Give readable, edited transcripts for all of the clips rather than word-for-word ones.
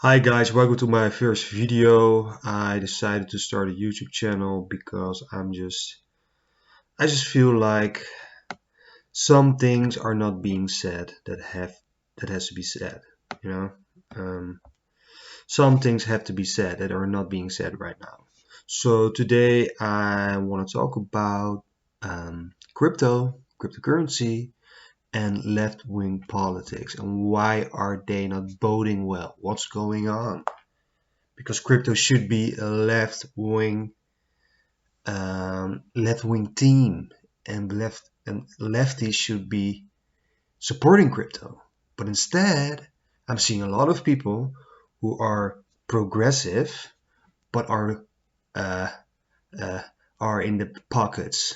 Hi guys, welcome to my first video. I decided to start a YouTube channel because I just feel like some things are not being said that has to be said, you know. Um, some things have to be said that are not being said right now. So today I want to talk about cryptocurrency, and left-wing politics, and why are they not boding well? What's going on? Because crypto should be a left wing team, and lefties should be supporting crypto. But instead, I'm seeing a lot of people who are progressive but uh, uh, are in the pockets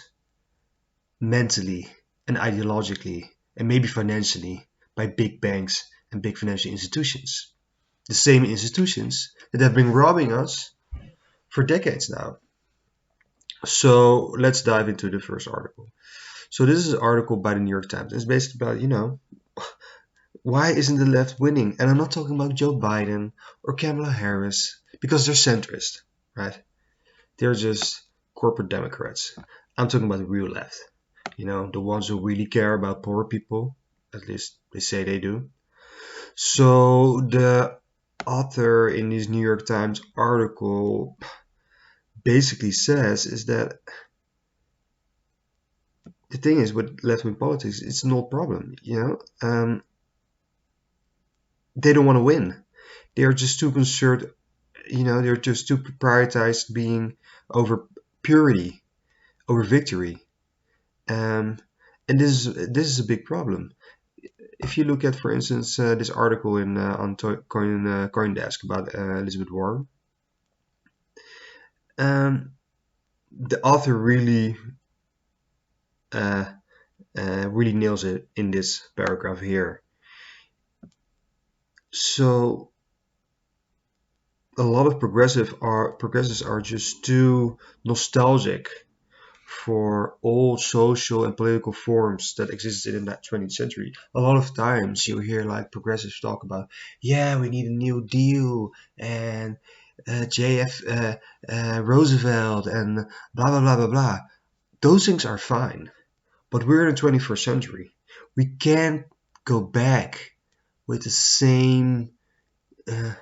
mentally and ideologically and maybe financially by big banks and big financial institutions. The same institutions that have been robbing us for decades now. So let's dive into the first article. So this is an article by the New York Times. It's basically about, why isn't the left winning? And I'm not talking about Joe Biden or Kamala Harris because they're centrist, right? They're just corporate Democrats. I'm talking about the real left, the ones who really care about poor people. At least they say they do. So the author in this New York Times article basically says is that the thing is with left-wing politics, it's no problem. They don't want to win. They are just too concerned. They're just too prioritized being over purity, over victory. Um, and this is a big problem. If you look at, for instance, this article in on CoinDesk about Elizabeth Warren, um, the author uh, really nails it in this paragraph here. So a lot of progressives are just too nostalgic for old social and political forms that existed in that 20th century. A lot of times you hear like progressives talk about, yeah, we need a new deal, and JF Roosevelt and blah blah blah blah blah. Those things are fine, but we're in the 21st century. We can't go back with the same uh,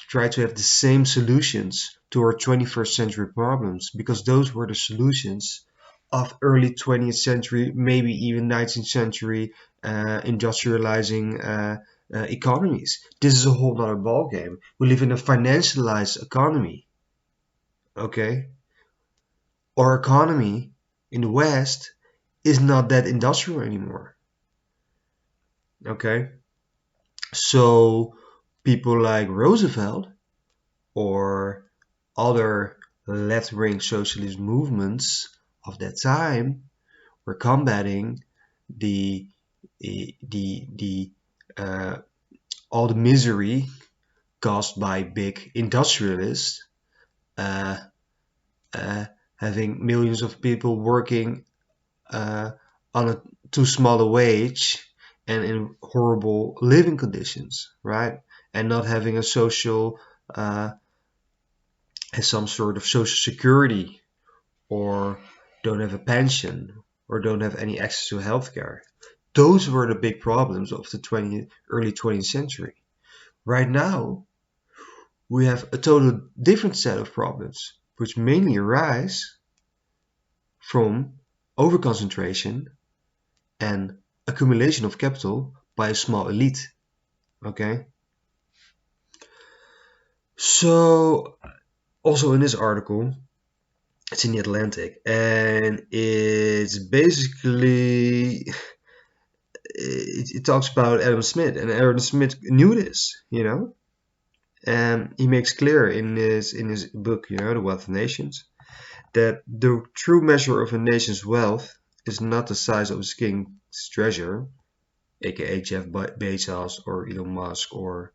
try to have the same solutions to our 21st century problems, because those were the solutions of early 20th century, maybe even 19th century industrializing economies. This is a whole other ballgame. We live in a financialized economy. Okay, our economy in the West is not that industrial anymore. Okay, so people like Roosevelt or other left-wing socialist movements of that time were combating the the uh, all the misery caused by big industrialists, uh, uh, having millions of people working uh, on a too small a wage and in horrible living conditions, right? And not having a social has some sort of social security, or don't have a pension, or don't have any access to healthcare. Those were the big problems of the early 20th century. Right now, we have a total different set of problems, which mainly arise from overconcentration and accumulation of capital by a small elite. Okay? So, also in this article, it's in the Atlantic, and it's basically it talks about Adam Smith, and Adam Smith knew this, and he makes clear in his book, The Wealth of Nations, that the true measure of a nation's wealth is not the size of its king's treasure, aka Jeff Bezos or Elon Musk or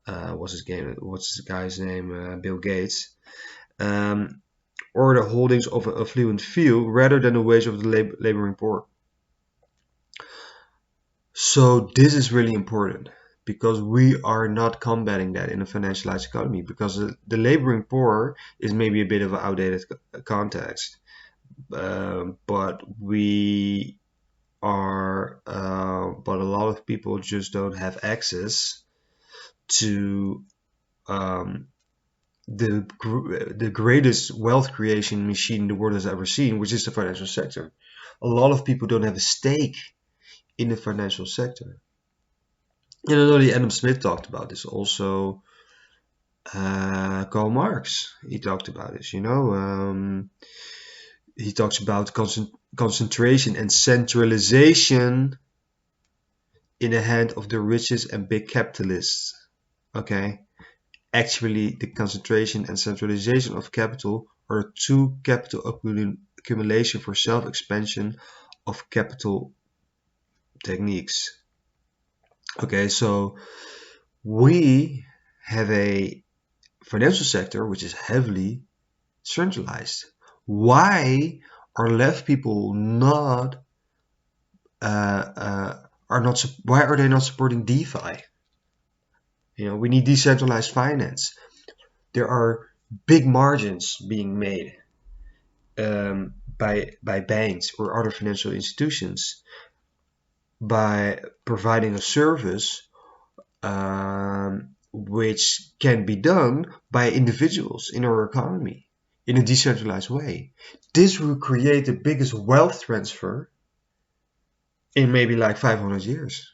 what's this guy's name, Bill Gates, um, or the holdings of an affluent few, rather than the wage of the laboring poor. So this is really important. because we are not combating that in a financialized economy, because the laboring poor is maybe a bit of an outdated context, but we are but a lot of people just don't have access to um, the greatest wealth creation machine the world has ever seen, which is the financial sector. A lot of people don't have a stake in the financial sector. And not only Adam Smith talked about this, also Karl Marx, he talked about this, he talks about concentration and centralization in the hand of the richest and big capitalists. Okay, actually, the concentration and centralization of capital are two capital accumulation for self-expansion of capital techniques. Okay, so we have a financial sector which is heavily centralized. Why are left people not are not why are they not supporting DeFi? We need decentralized finance. There are big margins being made by banks or other financial institutions by providing a service which can be done by individuals in our economy in a decentralized way. This will create the biggest wealth transfer in maybe like 500 years.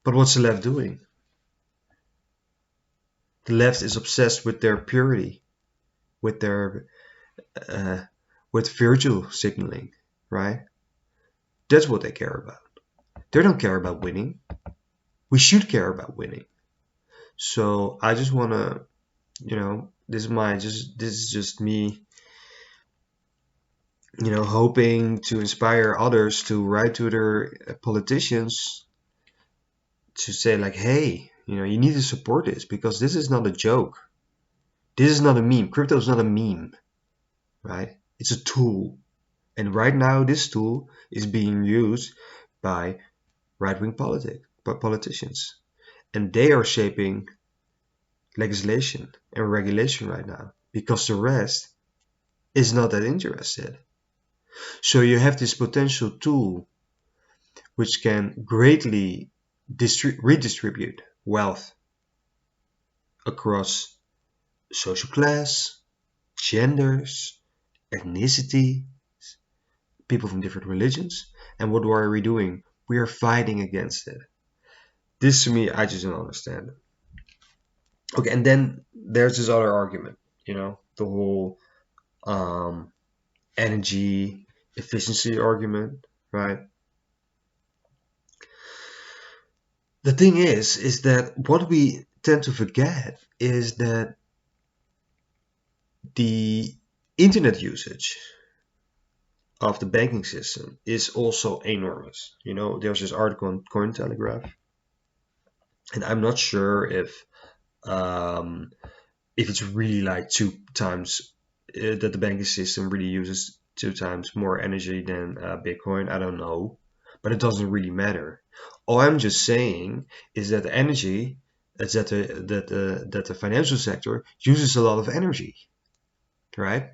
But what's the left doing? The left is obsessed with their purity, with their uh, with virtual signaling, right? That's what they care about. They don't care about winning. We should care about winning. So I just want to, this is just me, hoping to inspire others to write to their politicians to say like, hey, you need to support this because this is not a joke. This is not a meme. Crypto is not a meme, right? It's a tool. And right now, this tool is being used by right-wing politicians. And they are shaping legislation and regulation right now because the rest is not that interested. So you have this potential tool which can greatly redistribute wealth across social class, genders, ethnicity, people from different religions. And what are we doing? We are fighting against it. This to me, I just don't understand. Okay, and then there's this other argument, the whole energy efficiency argument, right? The thing is that what we tend to forget is that the internet usage of the banking system is also enormous. There's this article on Cointelegraph, and I'm not sure if it's really like 2 times that the banking system really uses 2 times more energy than Bitcoin. I don't know, but it doesn't really matter. All I'm just saying is that the energy is that the financial sector uses a lot of energy, right?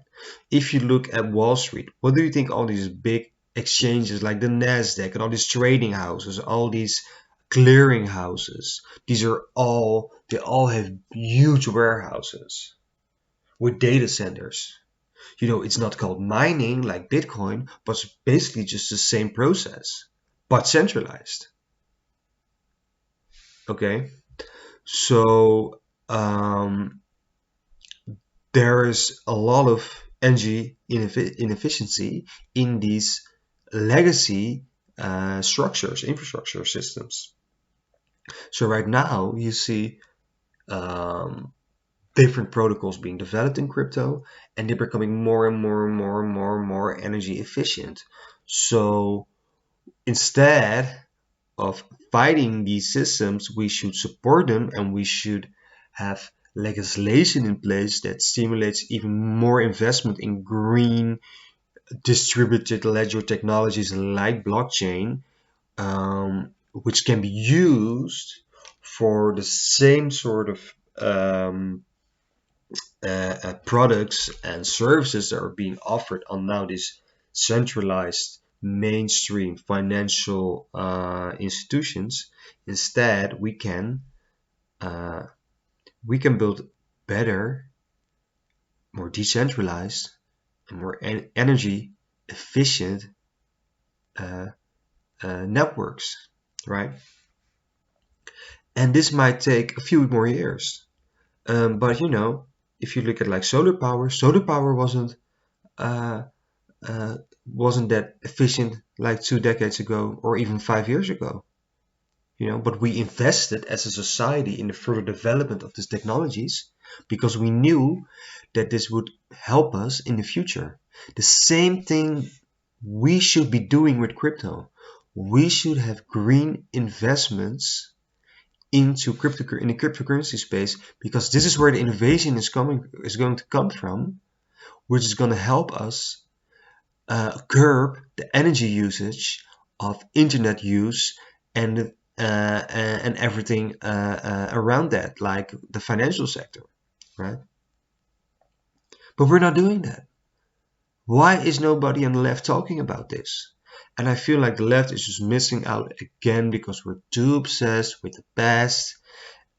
If you look at Wall Street, what do you think all these big exchanges like the Nasdaq and all these trading houses, all these clearing houses, they all have huge warehouses with data centers. It's not called mining like Bitcoin, but it's basically just the same process, but centralized. Okay, so there is a lot of energy inefficiency in these legacy infrastructure systems. So right now you see different protocols being developed in crypto, and they're becoming more and more and more and more and more energy efficient. So instead of fighting these systems, we should support them, and we should have legislation in place that stimulates even more investment in green distributed ledger technologies like blockchain, which can be used for the same sort of products and services that are being offered on now this centralized mainstream financial institutions. Instead, uh, we can build better, more decentralized, and more energy efficient uh, networks, right? And this might take a few more years. But if you look at like solar power uh, wasn't that efficient like 2 decades ago or even 5 years ago. But we invested as a society in the further development of these technologies because we knew that this would help us in the future. The same thing we should be doing with crypto. We should have green investments into in the cryptocurrency space because this is where the innovation is going to come from, which is going to help us curb the energy usage of internet use and everything around that, like the financial sector, right? But we're not doing that. Why is nobody on the left talking about this? And I feel like the left is just missing out again because we're too obsessed with the past,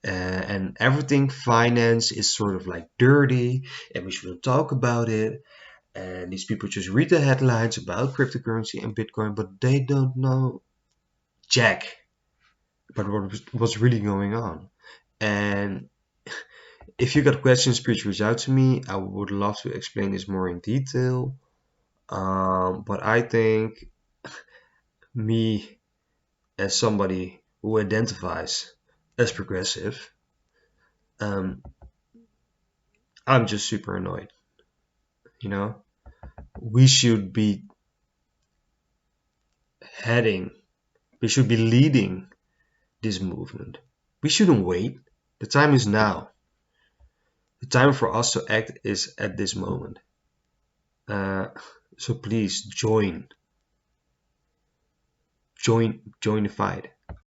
and everything finance is sort of like dirty and we shouldn't talk about it. And these people just read the headlines about cryptocurrency and Bitcoin, but they don't know jack about what's really going on. And if you got questions, please reach out to me. I would love to explain this more in detail. But I think me, as somebody who identifies as progressive, um, I'm just super annoyed. We should be we should be leading this movement. We shouldn't wait. The time is now. The time for us to act is at this moment. So please join the fight.